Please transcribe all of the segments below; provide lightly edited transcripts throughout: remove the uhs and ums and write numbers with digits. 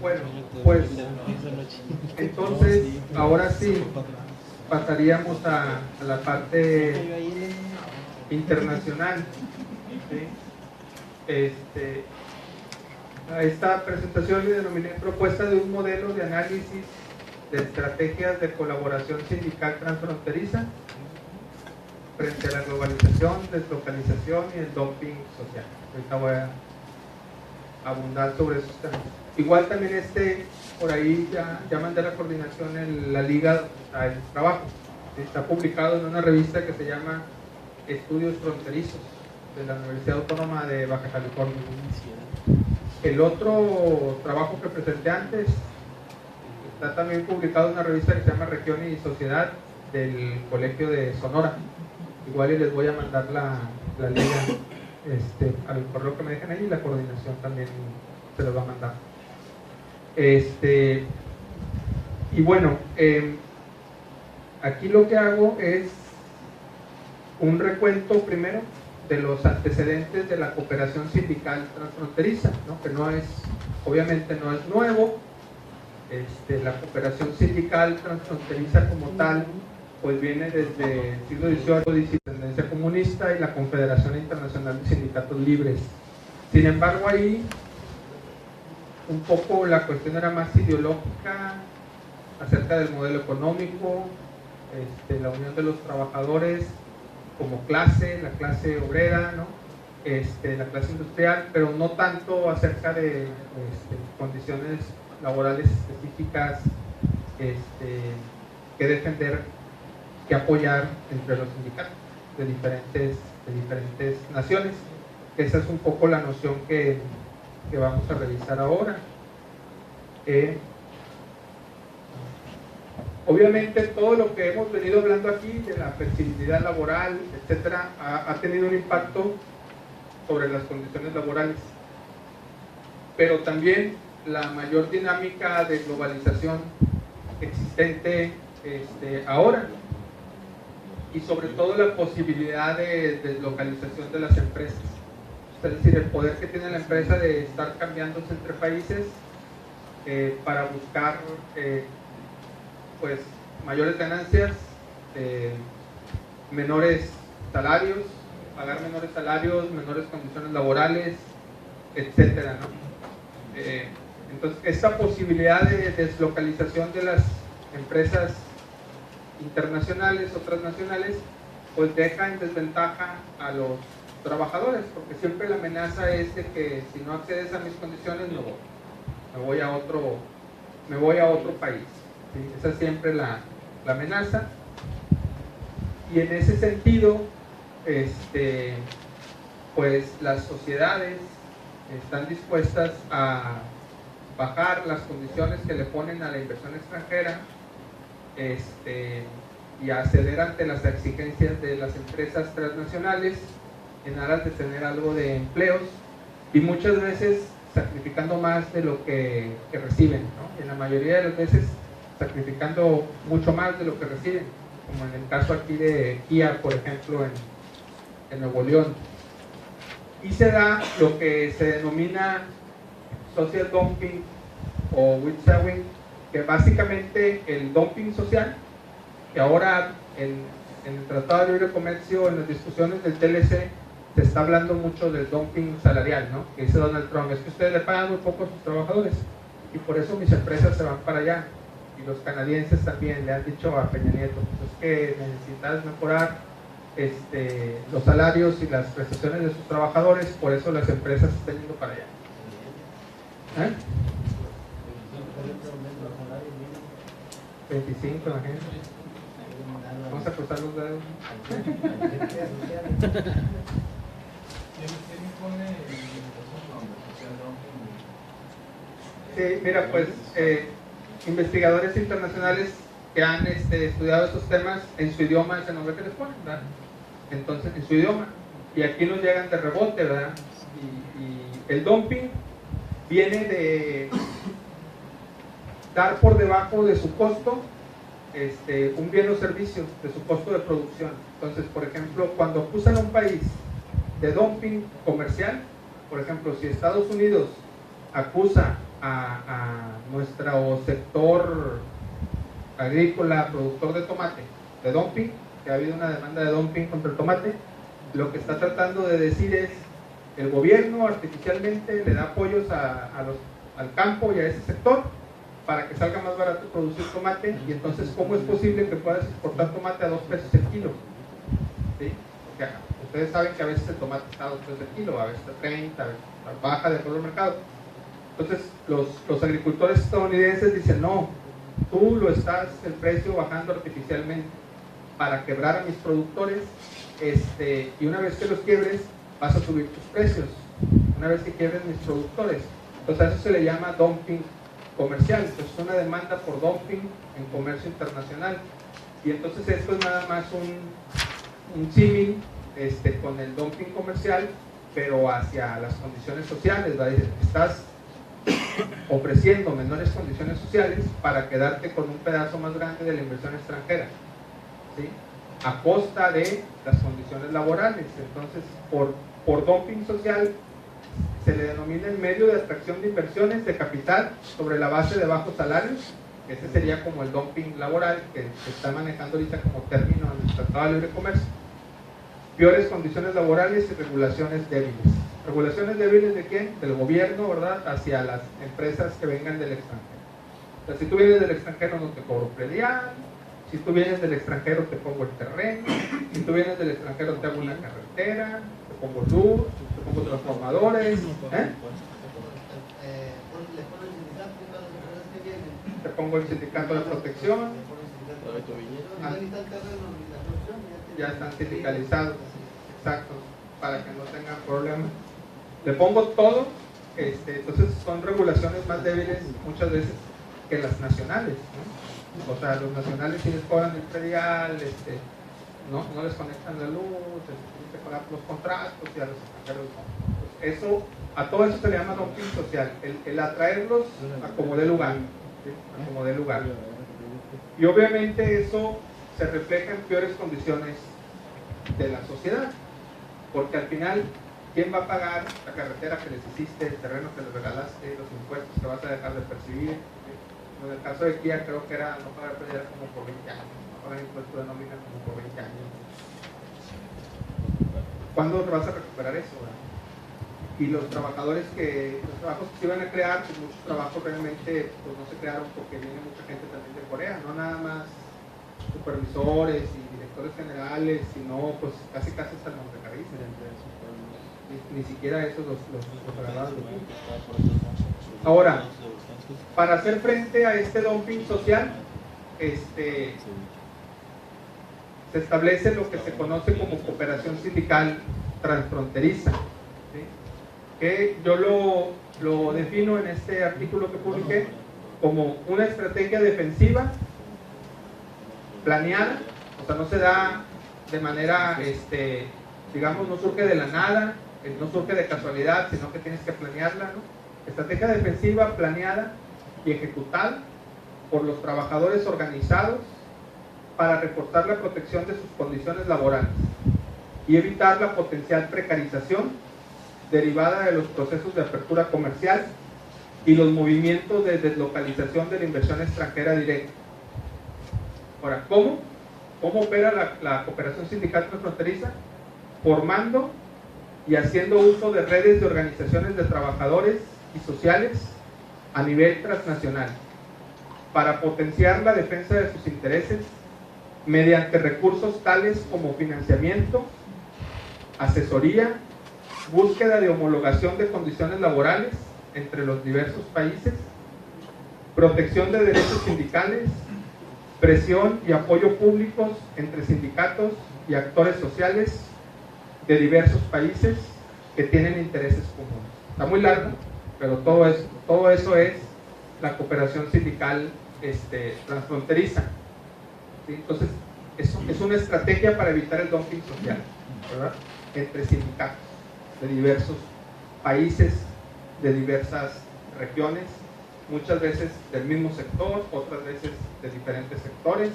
Bueno, pues entonces ahora sí pasaríamos a la parte internacional. ¿Sí? A esta presentación le denominé propuesta de un modelo de análisis de estrategias de colaboración sindical transfronteriza frente a la globalización, deslocalización y el dumping social. Ahorita voy a abundar sobre esos temas. Igual también por ahí ya mandé la coordinación en la liga al trabajo. Está publicado en una revista que se llama Estudios Fronterizos de la Universidad Autónoma de Baja California. El otro trabajo que presenté antes está también publicado en una revista que se llama Región y Sociedad del Colegio de Sonora. Igual y les voy a mandar la liga al correo que me dejen ahí, y la coordinación también se los va a mandar. Y bueno, aquí lo que hago es un recuento primero de los antecedentes de la cooperación sindical transfronteriza, ¿no? Que obviamente no es nuevo. La cooperación sindical transfronteriza como tal pues viene desde el siglo XVIII, tendencia comunista y la Confederación Internacional de Sindicatos Libres. Sin embargo, ahí un poco la cuestión era más ideológica acerca del modelo económico, la unión de los trabajadores como clase, la clase obrera, ¿no? La clase industrial, pero no tanto acerca de condiciones laborales específicas que defender, que apoyar entre los sindicatos de diferentes naciones. Esa es un poco la noción que vamos a revisar ahora. Obviamente todo lo que hemos venido hablando aquí de la flexibilidad laboral, etcétera, ha tenido un impacto sobre las condiciones laborales, pero también la mayor dinámica de globalización existente ahora, y sobre todo la posibilidad de deslocalización de las empresas, es decir, el poder que tiene la empresa de estar cambiándose entre países para buscar pues mayores ganancias, menores salarios, pagar menores salarios, menores condiciones laborales, etcétera, ¿no? Entonces, esta posibilidad de deslocalización de las empresas internacionales o transnacionales, pues deja en desventaja a los trabajadores, porque siempre la amenaza es de que si no accedes a mis condiciones, me voy a otro país. ¿Sí? Esa es siempre la amenaza. Y en ese sentido, pues las sociedades están dispuestas a bajar las condiciones que le ponen a la inversión extranjera y a ceder ante las exigencias de las empresas transnacionales en aras de tener algo de empleos, y muchas veces sacrificando más de lo que reciben, ¿no? Y en la mayoría de las veces sacrificando mucho más de lo que reciben, como en el caso aquí de Kia, por ejemplo, en Nuevo León. Y se da lo que se denomina social dumping o whipsawing, que básicamente el dumping social, que ahora en el Tratado de Libre Comercio, en las discusiones del TLC, se está hablando mucho del dumping salarial, ¿no? Que dice Donald Trump, es que ustedes le pagan muy poco a sus trabajadores y por eso mis empresas se van para allá. Y los canadienses también le han dicho a Peña Nieto, pues es que necesitas mejorar los salarios y las prestaciones de sus trabajadores, por eso las empresas están yendo para allá. 25, la gente. Vamos a cruzar los dedos. Sí, mira, pues investigadores internacionales que han estudiado estos temas en su idioma, es el nombre que les ponen, ¿verdad? Entonces, en su idioma, y aquí nos llegan de rebote, ¿verdad? Y el dumping viene de dar por debajo de su costo un bien o servicio, de su costo de producción. Entonces, por ejemplo, cuando acusan a un país de dumping comercial, Por ejemplo, si Estados Unidos acusa a nuestro sector agrícola, productor de tomate, de dumping, que ha habido una demanda de dumping contra el tomate, lo que está tratando de decir es, el gobierno artificialmente le da apoyos al campo y a ese sector para que salga más barato producir tomate, y entonces ¿cómo es posible que puedas exportar tomate a 2 pesos el kilo? ¿Sí? Porque ustedes saben que a veces el tomate está a 2 pesos el kilo, a veces está 30, a veces está baja de acuerdo al mercado. Entonces los agricultores estadounidenses dicen, no, tú lo estás el precio bajando artificialmente para quebrar a mis productores, y una vez que los quiebres vas a subir tus precios, una vez que quiebres mis productores. Entonces a eso se le llama dumping comercial. Entonces es una demanda por dumping en comercio internacional, y entonces esto es nada más un símil con el dumping comercial, pero hacia las condiciones sociales, ¿verdad? Estás ofreciendo menores condiciones sociales para quedarte con un pedazo más grande de la inversión extranjera, ¿sí? A costa de las condiciones laborales. Entonces por dumping social se le denomina el medio de atracción de inversiones de capital sobre la base de bajos salarios. Ese sería como el dumping laboral que se está manejando ahorita como término en el Tratado de Libre Comercio. Peores condiciones laborales y regulaciones débiles. ¿Regulaciones débiles de quién? Del gobierno, ¿verdad? Hacia las empresas que vengan del extranjero. O sea, si tú vienes del extranjero no te cobro predial, si tú vienes del extranjero te pongo el terreno, si tú vienes del extranjero te hago una carretera, te pongo luz, te pongo transformadores, te pongo el sindicato de protección, ya están sindicalizados, exacto, para que no tengan problemas. Le pongo todo, entonces son regulaciones más débiles muchas veces que las nacionales, ¿no? O sea, los nacionales sí les cobran el predial, no les conectan la luz, se pagan los contratos, y a los extranjeros no. Pues eso, a todo eso se le llama dumping social, el atraerlos a como dé lugar, ¿sí? A como dé lugar. Y obviamente eso se refleja en peores condiciones de la sociedad, porque al final, ¿quién va a pagar la carretera que les hiciste, el terreno que les regalaste, los impuestos que vas a dejar de percibir? En el caso de Kia creo que era no pagar predial como por 20 años, no pagar impuesto de nómina como por 20 años. ¿Cuándo te vas a recuperar eso, verdad? Y los trabajos que se iban a crear, pues muchos trabajos realmente pues no se crearon porque viene mucha gente también de Corea, no nada más supervisores y directores generales, sino pues casi hasta el montecarguista. Ni siquiera esos los agarraron de punto. Ahora, para hacer frente a este dumping social, se establece lo que se conoce como cooperación sindical transfronteriza, ¿sí? Que yo lo defino en este artículo que publiqué como una estrategia defensiva planeada, o sea, no se da de manera, digamos, no surge de la nada, no surge de casualidad, sino que tienes que planearla, ¿no? Estrategia defensiva planeada y ejecutada por los trabajadores organizados para reforzar la protección de sus condiciones laborales y evitar la potencial precarización derivada de los procesos de apertura comercial y los movimientos de deslocalización de la inversión extranjera directa. Ahora, ¿cómo opera la cooperación sindical transfronteriza? Formando y haciendo uso de redes de organizaciones de trabajadores y sociales a nivel transnacional para potenciar la defensa de sus intereses mediante recursos tales como financiamiento, asesoría, búsqueda de homologación de condiciones laborales entre los diversos países, protección de derechos sindicales, presión y apoyo públicos entre sindicatos y actores sociales de diversos países que tienen intereses comunes. Está muy largo, pero todo eso es la cooperación sindical transfronteriza, ¿sí? Entonces, es una estrategia para evitar el dumping social, ¿verdad? Entre sindicatos de diversos países, de diversas regiones, muchas veces del mismo sector, otras veces de diferentes sectores,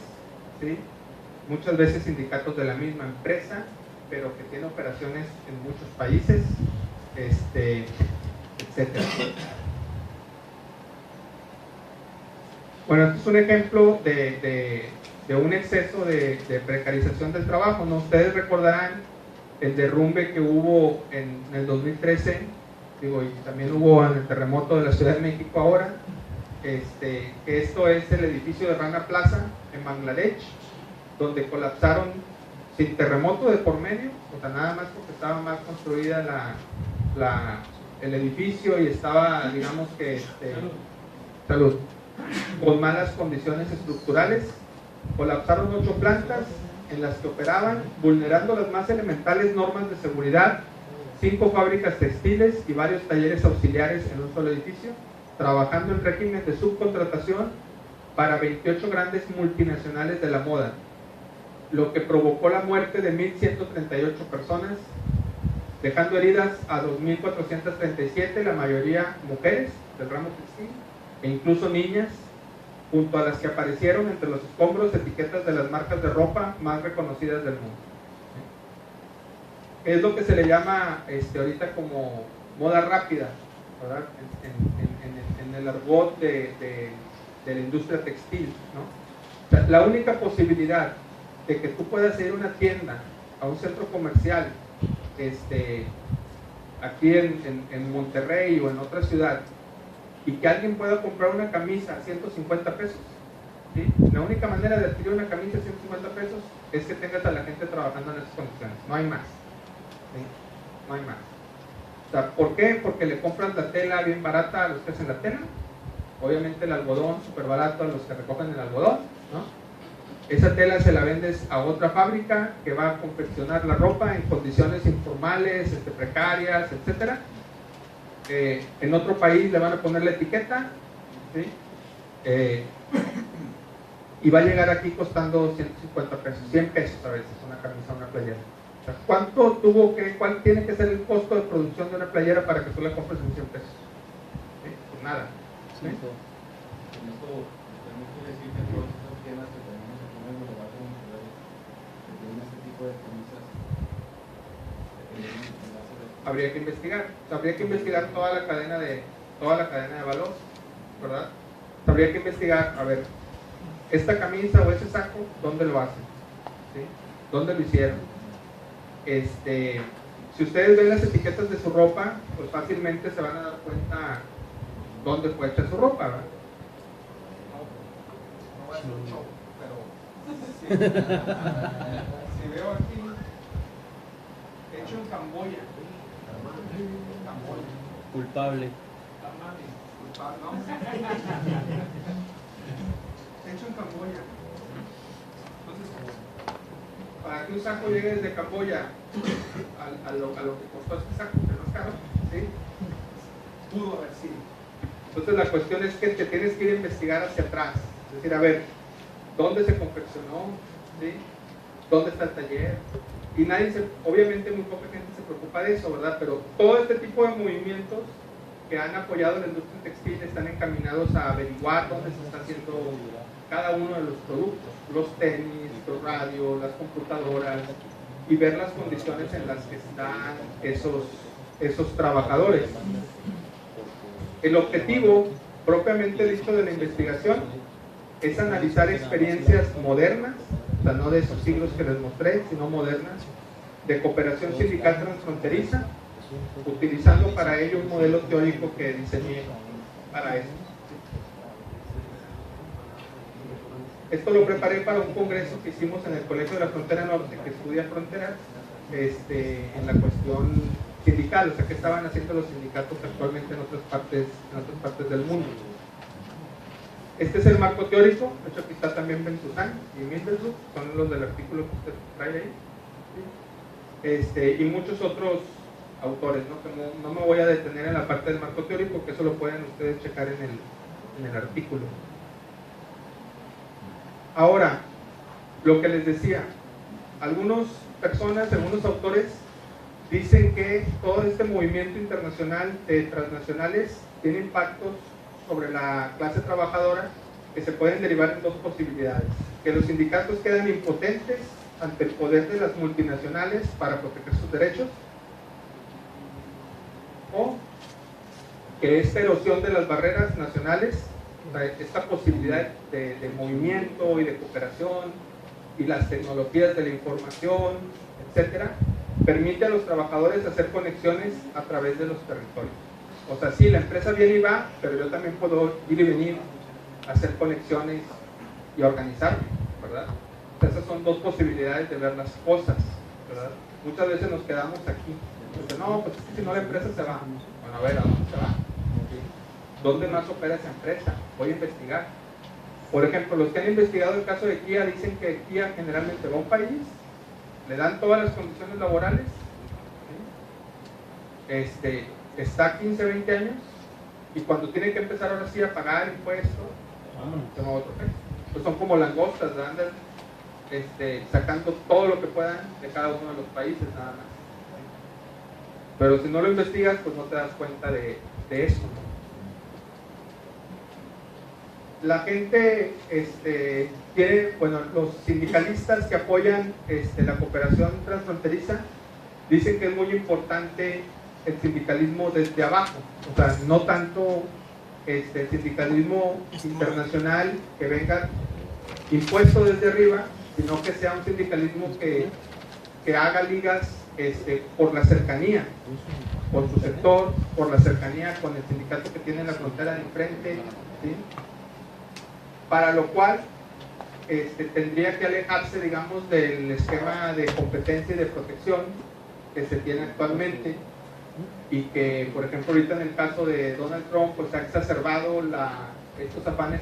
¿sí? Muchas veces sindicatos de la misma empresa, pero que tiene operaciones en muchos países, etcétera. Bueno, este es un ejemplo de un exceso de precarización del trabajo, ¿no? Ustedes recordarán el derrumbe que hubo en el 2013, digo, y también hubo en el terremoto de la Ciudad de México ahora. Esto es el edificio de Rana Plaza en Bangladesh, donde colapsaron sin terremoto de por medio, o sea, nada más porque estaba mal construida el edificio y estaba, digamos que, salud, con malas condiciones estructurales. Colapsaron 8 plantas en las que operaban, vulnerando las más elementales normas de seguridad, 5 fábricas textiles y varios talleres auxiliares en un solo edificio, trabajando en régimen de subcontratación para 28 grandes multinacionales de la moda, lo que provocó la muerte de 1.138 personas, dejando heridas a 2.437, la mayoría mujeres del ramo textil, e incluso niñas, junto a las que aparecieron entre los escombros etiquetas de las marcas de ropa más reconocidas del mundo. Es lo que se le llama ahorita como moda rápida, ¿verdad? En el argot de la industria textil, ¿no? O sea, la única posibilidad de que tú puedas ir a una tienda, a un centro comercial, aquí en Monterrey o en otra ciudad, y que alguien pueda comprar una camisa a 150 pesos, ¿sí? La única manera de adquirir una camisa a 150 pesos es que tengas a la gente trabajando en esas condiciones, no hay más, ¿sí? No hay más. O sea, ¿por qué? Porque le compran la tela bien barata a los que hacen la tela, obviamente el algodón súper barato a los que recogen el algodón, ¿no? Esa tela se la vendes a otra fábrica que va a confeccionar la ropa en condiciones informales, precarias, etcétera. En otro país le van a poner la etiqueta, ¿sí? Y va a llegar aquí costando 150 pesos, 100 pesos a veces, una camisa, una playera. O sea, ¿cuál tiene que ser el costo de producción de una playera para que tú la compres en 100 pesos? ¿Sí? Pues nada. ¿Sí? Habría que investigar, habría que investigar toda la cadena de valor, ¿verdad? Habría que investigar, a ver, esta camisa o ese saco, ¿dónde lo hacen? ¿Sí? ¿Dónde lo hicieron? Si ustedes ven las etiquetas de su ropa, pues fácilmente se van a dar cuenta dónde fue hecha su ropa, ¿verdad? No voy a hacer un show, pero si veo aquí, hecho en Camboya. Culpable. ¿No? Hecho en Camboya. Entonces, para que un saco llegue desde Camboya a lo que costó este saco, que no es caro, ¿sí? Pudo haber sido. Entonces la cuestión es que te tienes que ir a investigar hacia atrás, es decir, a ver, ¿dónde se confeccionó? ¿Sí? ¿Dónde está el taller? Y obviamente muy poca gente se preocupa de eso, ¿verdad? Pero todo este tipo de movimientos que han apoyado la industria textil están encaminados a averiguar dónde se está haciendo cada uno de los productos, los tenis, los radios, las computadoras, y ver las condiciones en las que están esos trabajadores. El objetivo, propiamente dicho, de la investigación es analizar experiencias modernas, o sea, no de esos siglos que les mostré, sino modernas, de cooperación sindical transfronteriza, utilizando para ello un modelo teórico que diseñé para eso. Esto lo preparé para un congreso que hicimos en el Colegio de la Frontera Norte, que estudia fronteras, en la cuestión sindical, o sea, qué estaban haciendo los sindicatos actualmente en otras partes del mundo. Este es el marco teórico, de hecho aquí está también Bentuzán y Mildelsdorf, son los del artículo que usted trae ahí, y muchos otros autores, ¿no? Que no me voy a detener en la parte del marco teórico, que eso lo pueden ustedes checar en el artículo. Ahora, lo que les decía, algunas personas, algunos autores dicen que todo este movimiento internacional de transnacionales tiene impactos sobre la clase trabajadora que se pueden derivar en dos posibilidades: que los sindicatos quedan impotentes ante el poder de las multinacionales para proteger sus derechos, que esta erosión de las barreras nacionales, o sea, esta posibilidad de movimiento y de cooperación y las tecnologías de la información, etcétera, permite a los trabajadores hacer conexiones a través de los territorios. O sea, sí, la empresa viene y va, pero yo también puedo ir y venir, hacer conexiones y organizarme, ¿verdad? O sea, esas son dos posibilidades de ver las cosas, ¿verdad? Muchas veces nos quedamos aquí, porque no, pues si no la empresa se va. Bueno, a ver, ¿a dónde se va? ¿Sí? ¿Dónde más opera esa empresa? Voy a investigar. Por ejemplo, los que han investigado el caso de Kia dicen que Kia generalmente va a un país, le dan todas las condiciones laborales, ¿sí? Está 15, 20 años, y cuando tienen que empezar ahora sí a pagar impuestos, se va a otro país. Pues son como langostas, andan sacando todo lo que puedan de cada uno de los países, nada más. Pero si no lo investigas, pues no te das cuenta de eso, ¿no? La gente bueno, los sindicalistas que apoyan la cooperación transfronteriza dicen que es muy importante el sindicalismo desde abajo, o sea, no tanto el sindicalismo internacional que venga impuesto desde arriba, sino que sea un sindicalismo que haga ligas por la cercanía, por su sector, por la cercanía con el sindicato que tiene en la frontera de enfrente, ¿sí? Para lo cual tendría que alejarse, digamos, del esquema de competencia y de protección que se tiene actualmente, y que, por ejemplo, ahorita en el caso de Donald Trump, pues ha exacerbado estos afanes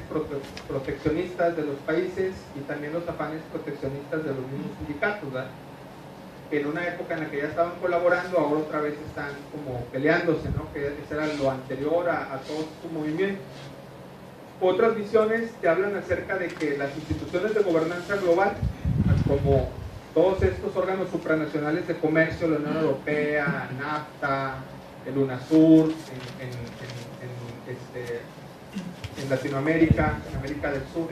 proteccionistas de los países y también los afanes proteccionistas de los mismos sindicatos, ¿verdad? En una época en la que ya estaban colaborando, ahora otra vez están como peleándose, ¿no? Que ese era lo anterior a todo su movimiento. Otras visiones te hablan acerca de que las instituciones de gobernanza global, como todos estos órganos supranacionales de comercio, la Unión Europea, NAFTA, el UNASUR, en Latinoamérica, en América del Sur,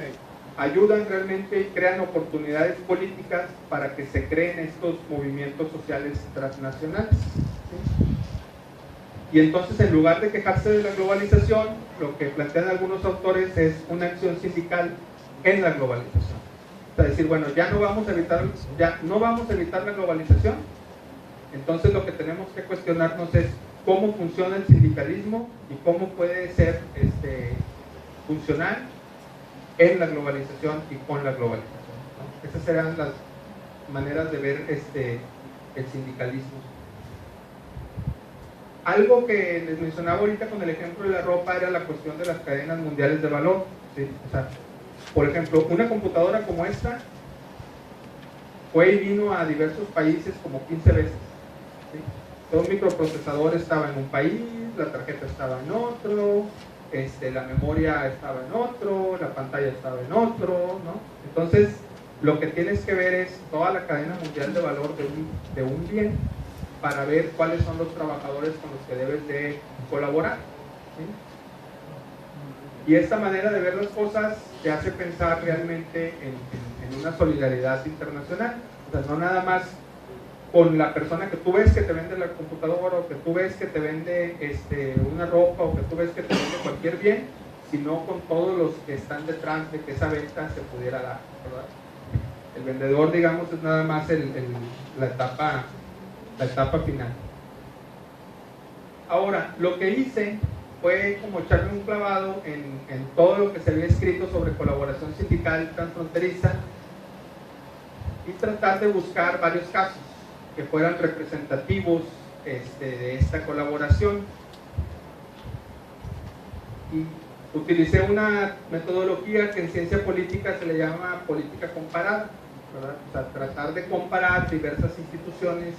ayudan realmente y crean oportunidades políticas para que se creen estos movimientos sociales transnacionales, ¿sí? Y entonces, en lugar de quejarse de la globalización, lo que plantean algunos autores es una acción sindical en la globalización. O sea, decir, bueno, ya no vamos a evitar la globalización, entonces lo que tenemos que cuestionarnos es cómo funciona el sindicalismo y cómo puede ser funcional en la globalización y con la globalización, ¿no? Esas serán las maneras de ver el sindicalismo. Algo que les mencionaba ahorita con el ejemplo de la ropa era la cuestión de las cadenas mundiales de valor, ¿sí? O sea, por ejemplo, una computadora como esta fue y vino a diversos países como 15 veces, ¿sí? Todo un microprocesador estaba en un país, la tarjeta estaba en otro, la memoria estaba en otro, la pantalla estaba en otro, ¿no? Entonces, lo que tienes que ver es toda la cadena mundial de valor de un bien, para ver cuáles son los trabajadores con los que debes de colaborar, ¿sí? Y esta manera de ver las cosas te hace pensar realmente en una solidaridad internacional. O sea, no nada más con la persona que tú ves que te vende la computadora, o que tú ves que te vende una ropa, o que tú ves que te vende cualquier bien, sino con todos los que están detrás de que esa venta se pudiera dar, ¿verdad? El vendedor, digamos, es nada más la etapa final. Ahora, lo que hice fue como echarme un clavado en todo lo que se había escrito sobre colaboración sindical transfronteriza y tratar de buscar varios casos que fueran representativos de esta colaboración. Y utilicé una metodología que en ciencia política se le llama política comparada, ¿verdad? O sea, tratar de comparar diversas instituciones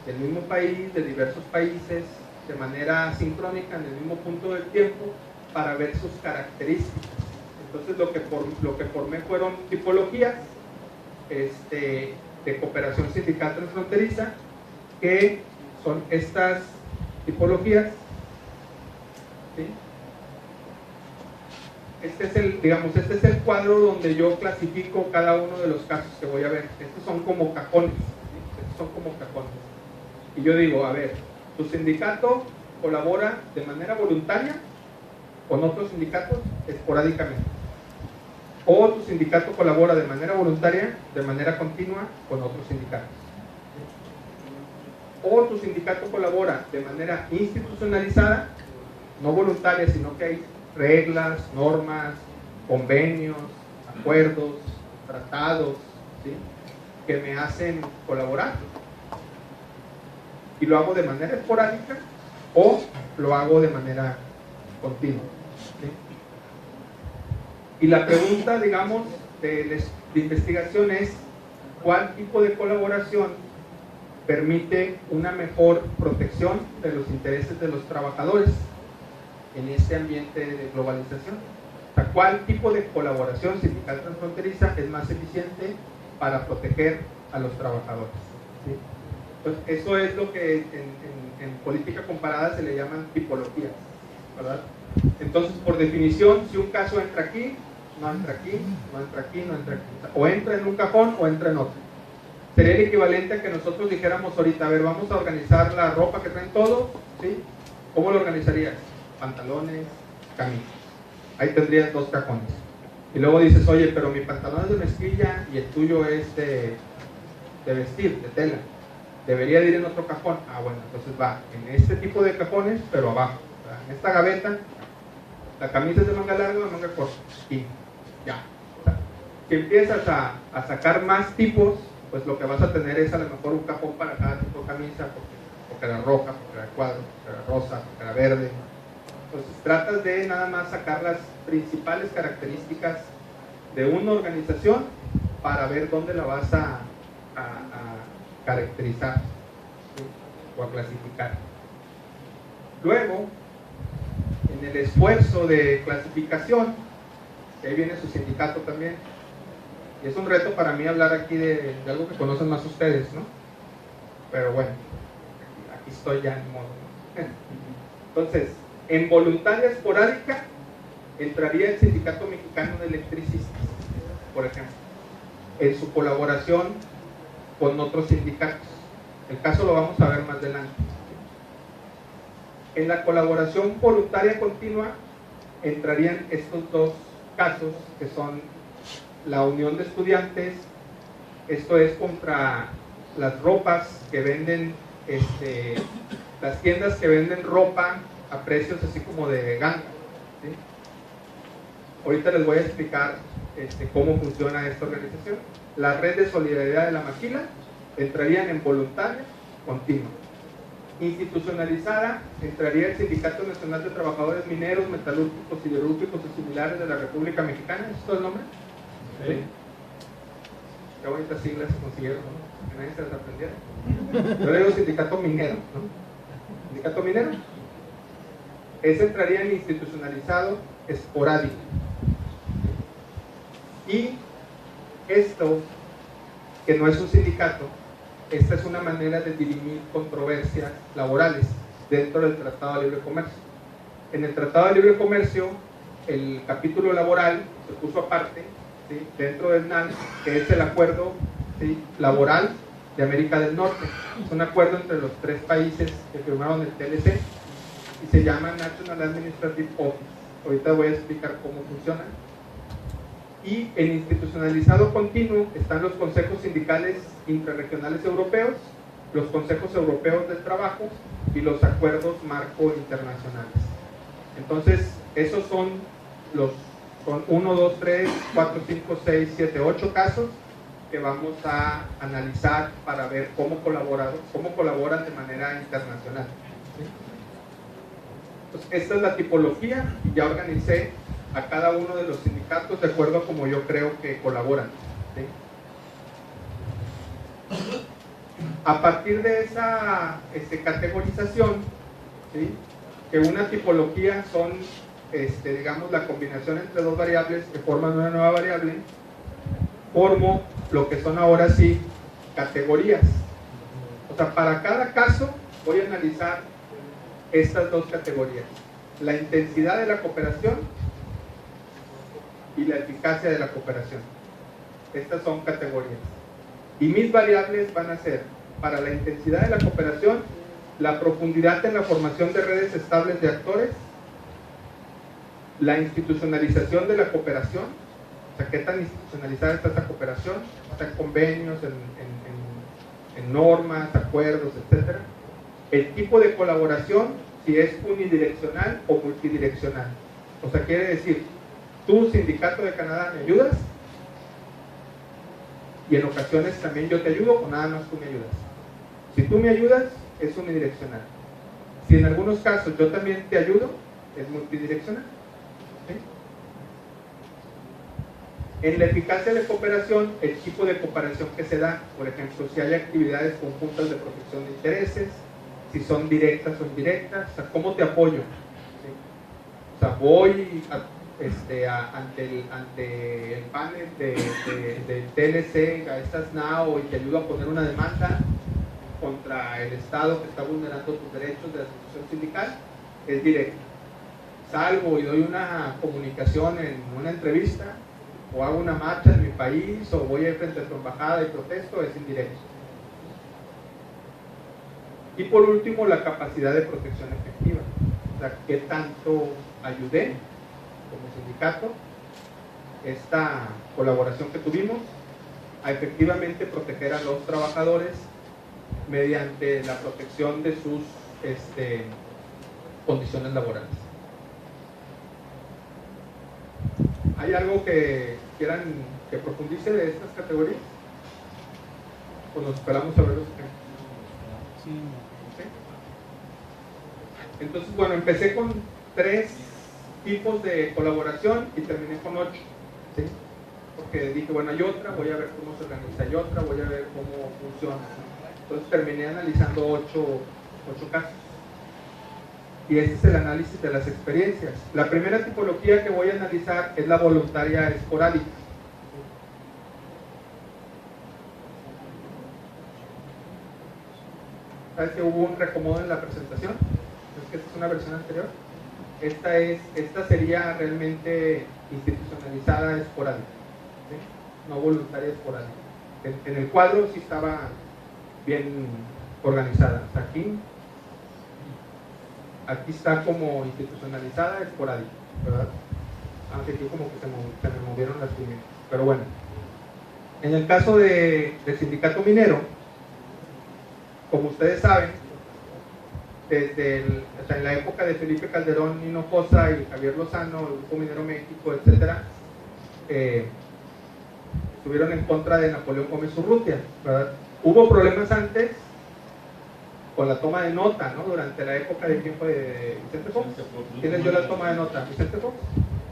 del mismo país, de diversos países, de manera sincrónica, en el mismo punto del tiempo, para ver sus características. Entonces lo que formé fueron tipologías de cooperación sindical transfronteriza, que son estas tipologías, ¿sí? Este es el cuadro donde yo clasifico cada uno de los casos que voy a ver. Estos son como cajones, ¿sí? Estos son como cajones. Y yo digo, a ver, tu sindicato colabora de manera voluntaria con otros sindicatos esporádicamente. O tu sindicato colabora de manera voluntaria, de manera continua, con otros sindicatos. O tu sindicato colabora de manera institucionalizada, no voluntaria, sino que hay reglas, normas, convenios, acuerdos, tratados, ¿sí?, que me hacen colaborar. Y lo hago de manera esporádica o lo hago de manera continua, ¿sí? Y la pregunta, digamos, de investigación es: ¿cuál tipo de colaboración permite una mejor protección de los intereses de los trabajadores en este ambiente de globalización? O sea, ¿cuál tipo de colaboración sindical transfronteriza es más eficiente para proteger a los trabajadores? ¿Sí? Entonces, eso es lo que en política comparada se le llaman tipologías, ¿verdad? Entonces, por definición, si un caso entra aquí, no entra aquí, no entra aquí, no entra aquí, o entra en un cajón o entra en otro. Sería el equivalente a que nosotros dijéramos ahorita: a ver, vamos a organizar la ropa que traen todos, ¿sí? ¿Cómo lo organizarías? Pantalones, camisas. Ahí tendrías 2 cajones. Y luego dices: oye, pero mi pantalón es de mezclilla y el tuyo es de vestir, de tela. Debería de ir en otro cajón. Ah, bueno, entonces va en este tipo de cajones, pero abajo. ¿Verdad? En esta gaveta, la camisa es de manga larga o manga corta. Y ya. O sea, si empiezas a sacar más tipos, pues lo que vas a tener es a lo mejor un cajón para cada tipo de camisa, porque era roja, porque era cuadro, porque era rosa, porque era verde. Entonces tratas de nada más sacar las principales características de una organización para ver dónde la vas a caracterizar, ¿sí?, o a clasificar. Luego, en el esfuerzo de clasificación, que ahí viene su sindicato también, y es un reto para mí hablar aquí de algo que conocen más ustedes, ¿no? Pero bueno, aquí estoy ya en modo, ¿no? Entonces, en voluntaria esporádica entraría el Sindicato Mexicano de Electricistas, por ejemplo, en su colaboración con otros sindicatos. El caso lo vamos a ver más adelante. En la colaboración voluntaria continua entrarían estos 2 casos, que son la Unión de Estudiantes, esto es contra las ropas que venden, las tiendas que venden ropa a precios así como de ganga, ¿sí? Ahorita les voy a explicar cómo funciona esta organización. La Red de Solidaridad de la Maquila entrarían en voluntaria continua. Institucionalizada entraría el Sindicato Nacional de Trabajadores Mineros, Metalúrgicos, Siderúrgicos y similares de la República Mexicana. ¿Es todo el nombre? Sí. Qué bonitas siglas se consiguieron, ¿no? Que nadie se las aprendiera. Yo le digo Sindicato Minero, ¿no? Sindicato Minero. Ese entraría en institucionalizado esporádico. Y esto, que no es un sindicato, esta es una manera de dirimir controversias laborales dentro del Tratado de Libre Comercio. En el Tratado de Libre Comercio, el capítulo laboral se puso aparte, ¿sí?, dentro del NAL, que es el acuerdo, ¿sí?, laboral de América del Norte. Es un acuerdo entre los 3 países que firmaron el TLC y se llama National Administrative Office. Ahorita voy a explicar cómo funciona. Y en institucionalizado continuo están los consejos sindicales intrarregionales europeos, los consejos europeos del trabajo y los acuerdos marco internacionales. Entonces, esos son 1, 2, 3, 4, 5, 6, 7, 8 casos que vamos a analizar para ver cómo colaboran de manera internacional. ¿Sí? Entonces, esta es la tipología y ya organicé a cada uno de los sindicatos de acuerdo a como yo creo que colaboran, ¿sí? A partir de esa categorización, ¿sí?, que una tipología son, digamos, la combinación entre 2 variables que forman una nueva variable, formo lo que son ahora sí categorías. O sea, para cada caso voy a analizar estas 2 categorías: la intensidad de la cooperación y la eficacia de la cooperación. Estas son categorías. Y mis variables van a ser, para la intensidad de la cooperación, la profundidad en la formación de redes estables de actores, la institucionalización de la cooperación, o sea, qué tan institucionalizada está esta cooperación, está en convenios, en normas, acuerdos, etcétera. El tipo de colaboración, si es unidireccional o multidireccional. O sea, quiere decir, tú, Sindicato de Canadá, ¿me ayudas? Y en ocasiones también yo te ayudo o nada más tú me ayudas. Si tú me ayudas, es unidireccional. Si en algunos casos yo también te ayudo, es multidireccional. ¿Sí? En la eficacia de cooperación, el tipo de cooperación que se da, por ejemplo, si hay actividades conjuntas de protección de intereses, si son directas o indirectas, o sea, ¿cómo te apoyo? ¿Sí? O sea, voy ante el panel del TLC, a estas NAO, y te ayudo a poner una demanda contra el Estado que está vulnerando tus derechos de asociación sindical, es directo. Salgo y doy una comunicación en una entrevista, o hago una marcha en mi país, o voy frente a tu embajada y protesto, es indirecto. Y por último, la capacidad de protección efectiva. O sea, ¿qué tanto ayudé como sindicato esta colaboración que tuvimos a efectivamente proteger a los trabajadores mediante la protección de sus condiciones laborales? ¿Hay algo que quieran que profundice de estas categorías? ¿O nos esperamos a ver los ejemplos? Sí. Entonces, bueno, empecé con 3 tipos de colaboración y terminé con 8. ¿Sí? Porque dije, bueno, hay otra, voy a ver cómo se organiza, hay otra, voy a ver cómo funciona. Entonces terminé analizando 8 casos. Y este es el análisis de las experiencias. La primera tipología que voy a analizar es la voluntaria esporádica. ¿Sabes que hubo un reacomodo en la presentación? ¿Es que esta es una versión anterior? Esta sería realmente institucionalizada esporádica, ¿sí? No voluntaria esporádica. En el cuadro sí estaba bien organizada. O sea, aquí está como institucionalizada esporádica, ¿verdad? Aunque aquí como que se me movieron las líneas. Pero bueno, en el caso del sindicato minero, como ustedes saben, en la época de Felipe Calderón Hinojosa y Javier Lozano, el Grupo Minero México, etcétera, estuvieron en contra de Napoleón Gómez Urrutia, ¿verdad? Hubo problemas antes con la toma de nota, ¿no? Durante la época de tiempo de Vicente Fox. ¿Quién les dio la toma de nota? Vicente Fox.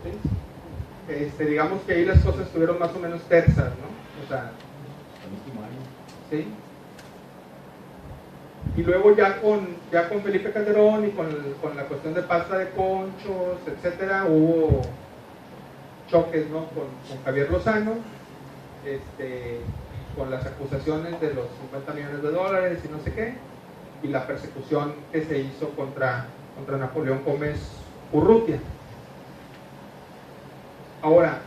¿Sí? Digamos que ahí las cosas estuvieron más o menos tersas, ¿no? O sea, ¿sí? Y luego ya con Felipe Calderón y con la cuestión de pasta de conchos, etcétera, hubo choques, ¿no? Con Javier Lozano, con las acusaciones de los $50 millones y no sé qué, y la persecución que se hizo contra Napoleón Gómez Urrutia. Ahora,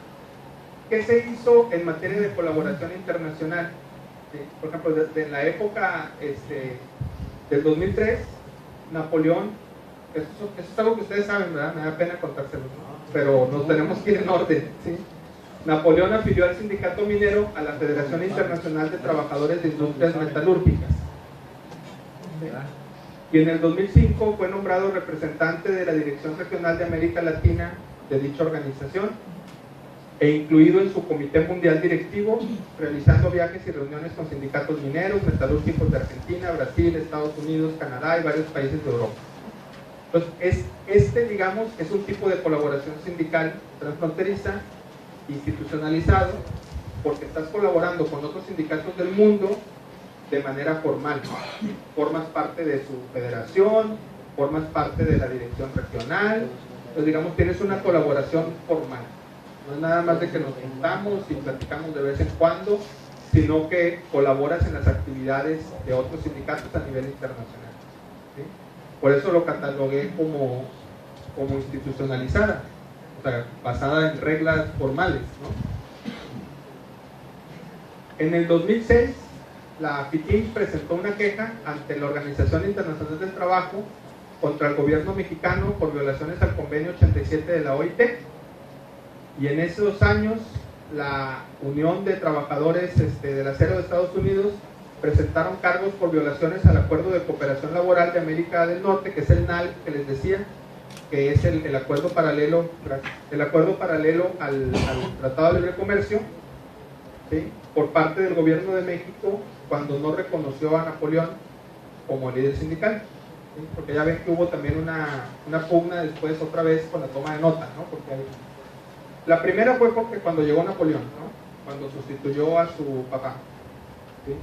¿qué se hizo en materia de colaboración internacional? ¿Sí? Por ejemplo, en la época del 2003, Napoleón, eso es algo que ustedes saben, ¿verdad? Me da pena contárselo, ¿no? Pero nos tenemos que ir en orden, ¿sí? Napoleón afilió al sindicato minero a la Federación Internacional de Trabajadores de Industrias Metalúrgicas. ¿Sí? Y en el 2005 fue nombrado representante de la Dirección Regional de América Latina de dicha organización e incluido en su Comité Mundial Directivo, realizando viajes y reuniones con sindicatos mineros, metalúrgicos de Argentina, Brasil, Estados Unidos, Canadá y varios países de Europa. Entonces, digamos, es un tipo de colaboración sindical transfronteriza, institucionalizado, porque estás colaborando con otros sindicatos del mundo de manera formal. Formas parte de su federación, formas parte de la dirección regional, entonces, digamos, tienes una colaboración formal. No es nada más de que nos juntamos y platicamos de vez en cuando, sino que colaboras en las actividades de otros sindicatos a nivel internacional. ¿Sí? Por eso lo catalogué como institucionalizada, o sea, basada en reglas formales, ¿no? En el 2006 la FITIM presentó una queja ante la Organización Internacional del Trabajo contra el gobierno mexicano por violaciones al convenio 87 de la OIT, y en esos años la Unión de Trabajadores del Acero de Estados Unidos presentaron cargos por violaciones al Acuerdo de Cooperación Laboral de América del Norte, que es el NAL que les decía, que es el acuerdo paralelo, al Tratado de Libre Comercio, ¿sí?, por parte del gobierno de México, cuando no reconoció a Napoleón como líder sindical, ¿sí? Porque ya ven que hubo también una pugna después otra vez con la toma de nota, ¿no? Porque la primera fue porque cuando llegó Napoleón, ¿no?, cuando sustituyó a su papá, ¿sí?,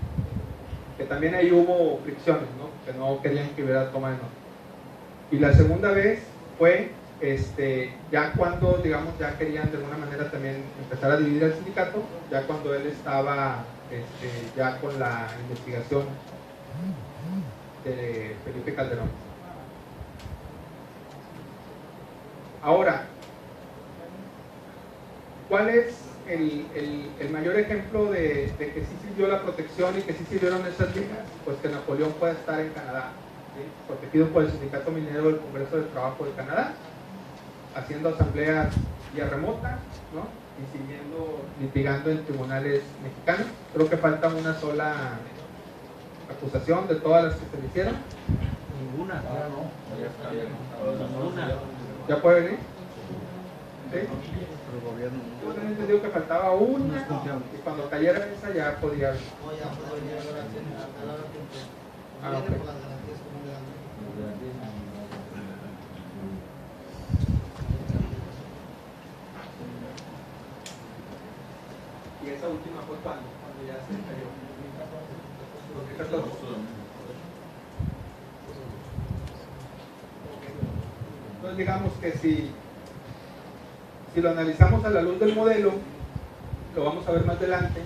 que también ahí hubo fricciones, ¿no?, que no querían que hubiera toma de nota. Y la segunda vez fue ya cuando, digamos, ya querían de alguna manera también empezar a dividir el sindicato, ya cuando él estaba ya con la investigación de Felipe Calderón. Ahora, ¿cuál es el mayor ejemplo de que sí sirvió la protección y que sí sirvieron esas ligas? Pues que Napoleón pueda estar en Canadá, ¿sí?, protegido por el Sindicato Minero del Congreso del Trabajo de Canadá, haciendo asambleas vía remota, ¿no?, y siguiendo litigando en tribunales mexicanos. Creo que falta una sola acusación de todas las que se le hicieron. Ninguna. ¿Ya puede venir? ¿Sí? Yo tenía entendido que faltaba una, y cuando cayera esa ya podía venir. Ah, okay. Y esa última fue cuando ya se cayó. 2014. Entonces digamos que si lo analizamos a la luz del modelo, lo vamos a ver más adelante,